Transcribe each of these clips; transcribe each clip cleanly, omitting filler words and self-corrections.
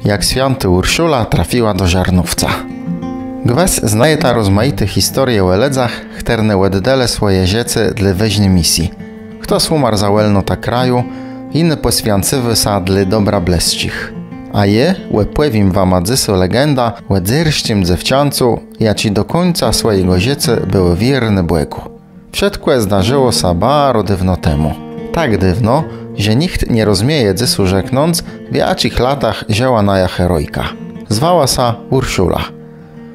Jak święty Urszula trafiła do Żarnówca. Gwes znaje ta rozmaite historie o eledzach, chterne łeddele swoje ziece dla weźnie misji. Kto sumar zawelno ta kraju, inny poswiancywy sa dla dobra blescich. A je, łepłewim wam adzyso legenda, łedzyrszciem dzewciancu, jaci do końca swojego ziece były wierny błegu. Przedkłe zdarzyło sa baro dywno temu. Tak dywno, że nikt nie rozmieje dzysu rzeknąc, w jacich latach zieła naja herojka. Zwała sa Urszula.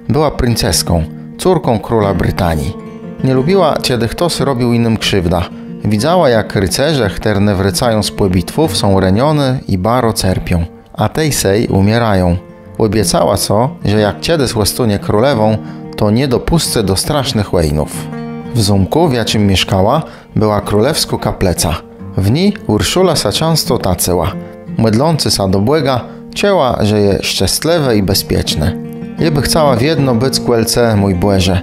Była princeską, córką króla Brytanii. Nie lubiła, kiedy ktoś robił innym krzywda. Widziała, jak rycerze, chterne wrycają z pobitwów, są renione i baro cerpią, a tej sej umierają. Obiecała co, że jak kiedy złostunie królewą, to nie dopuszczę do strasznych łejnów. W zumku, w jakim mieszkała, była królewsko kapleca. W niej Urszula sa często tacyła. Mydlący sa do błega, cięła, że je szczęśliwe i bezpieczne. Jeby chciała w jedno być kuelce, mój błęże.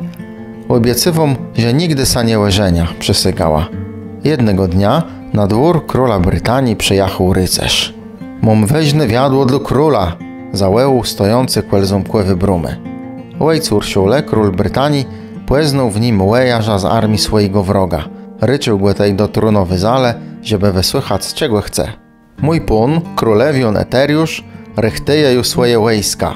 Obiecywam, że nigdy sa nie łeżenia, przysykała. Jednego dnia na dwór króla Brytanii przyjechał rycerz. Mam weźne wiadło dla króla, załeł stojący kuel zumkłewy brumy. Ojcu Urszule, król Brytanii, poznał w nim łejarza z armii swojego wroga. Ryczył go tej do trunowy zale, żeby wysłychać czego chce. Mój pun, królewion Eteriusz, rychtyje już swoje wojska.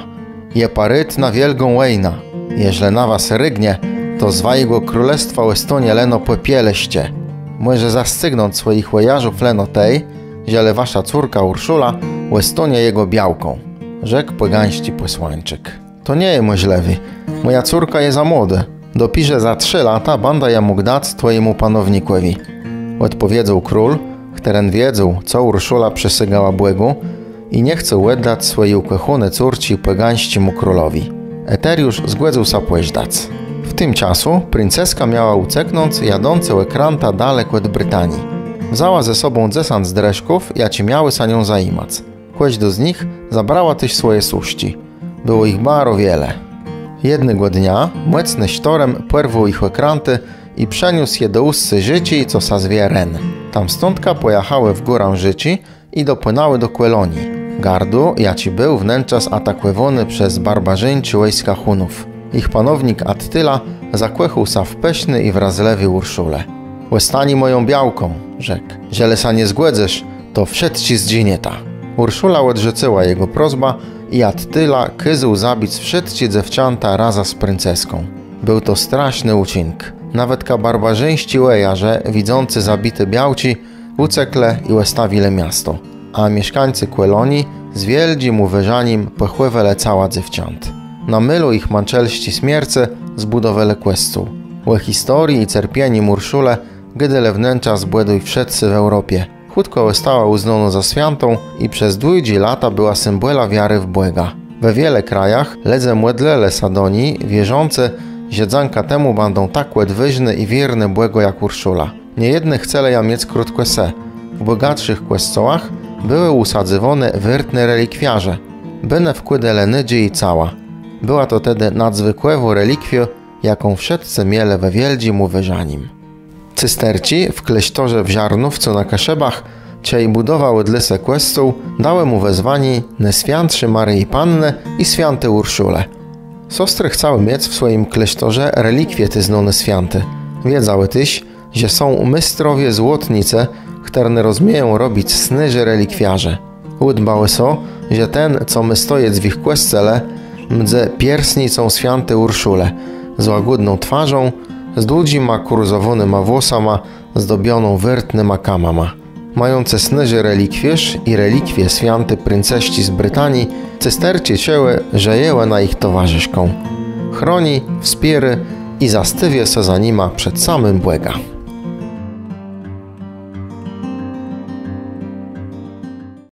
Je paryt na wielką łejna. Jeśli na was rygnie, to zwajego królestwa Estonie leno popieleście. Może zastygnąć swoich łojarzów leno tej, ziele wasza córka Urszula Estonie jego białką, rzekł pogański posłańczyk. To nie je możliwe. Moja córka jest za młode. Dopisze za 3 lata banda ja mógł dać twojemu panownikowi. Odpowiedział król, któren wiedział, co Urszula przysygała błegu i nie chce łeddać swojej ukochane córci pogańskiemu królowi. Eteriusz zgładzał sa pojeżdżać. W tym czasu princeska miała ucieknąć jadące ekranta daleko od Brytanii. Wzała ze sobą desant z dreszków, jaci miały sa nią zaimać. Kłeś z nich zabrała też swoje suści. Było ich baro wiele. Jednego dnia mocny sztorm porwał ich ekranty i przeniósł je do ustcy Życi, co sa zwie Ren. Tam stądka pojechały w górę Życi i dopłynęły do Quelonii. Gardu, jaci był wnętrzas atakowany przez barbarzyńczy wojska Hunów. Ich panownik Attyla zakłechał sa w peśny i wrazlewy Urszule. Łestani moją białką, rzekł. Jeżeli sa nie zgłedzesz, to wszedł ci zdzinieta. Urszula odrzuciła jego prośba i Attyla kyzył zabić wszystkie dziewczęta raza z princeską. Był to straszny uczynek. Nawet ka barbarzyńści łejarze, widzący zabite białci, uciekle i łestawile miasto. A mieszkańcy Quelonii z wielkim uwyżaniem pochływele cała dziewcząt. Na mylu ich manczelści śmierce zbudowele questu. O historii i cierpieniu Urszule gdyle wnętrza zbłęduj wszyscy w Europie. Chutko została uznana za świętą i przez długie lata była symbola wiary w Błega. We wiele krajach ledze młodlele Sadonii wierzące, że dzanka temu będą tak łedwyżne i wierne Błego jak Urszula. Niejedny chcele ja mieć krótko se. W bogatszych kościołach były usadzywane wyrtne relikwiarze, byle wkłydele nydzi i cała. Była to tedy nadzwykłewo relikwio, jaką wszyscy miele we wielkim uwyżanim. Cysterci w klasztorze w Żarnówcu na Kaszebach, ciej budowały dla se kościół, dały mu wezwani Najświętszy Maryi Panny i Święty Urszule. Sostry chciały mieć w swoim klasztorze relikwie te znane święty. Wiedzały tyś, że są mystrowie złotnice, które rozumieją robić snyży relikwiarze. Udbały so, że ten, co my stojec w ich kościele, mdze piersnicą Święty Urszule, z łagodną twarzą, z długima kurzowanyma włosama, zdobioną wyrtnyma kamama. Mające snyży relikwierz i relikwie święty princeści z Brytanii, cysterci cięły, że jełe na ich towarzyszką. Chroni, wspiery i zastywie se za nima przed samym Błega.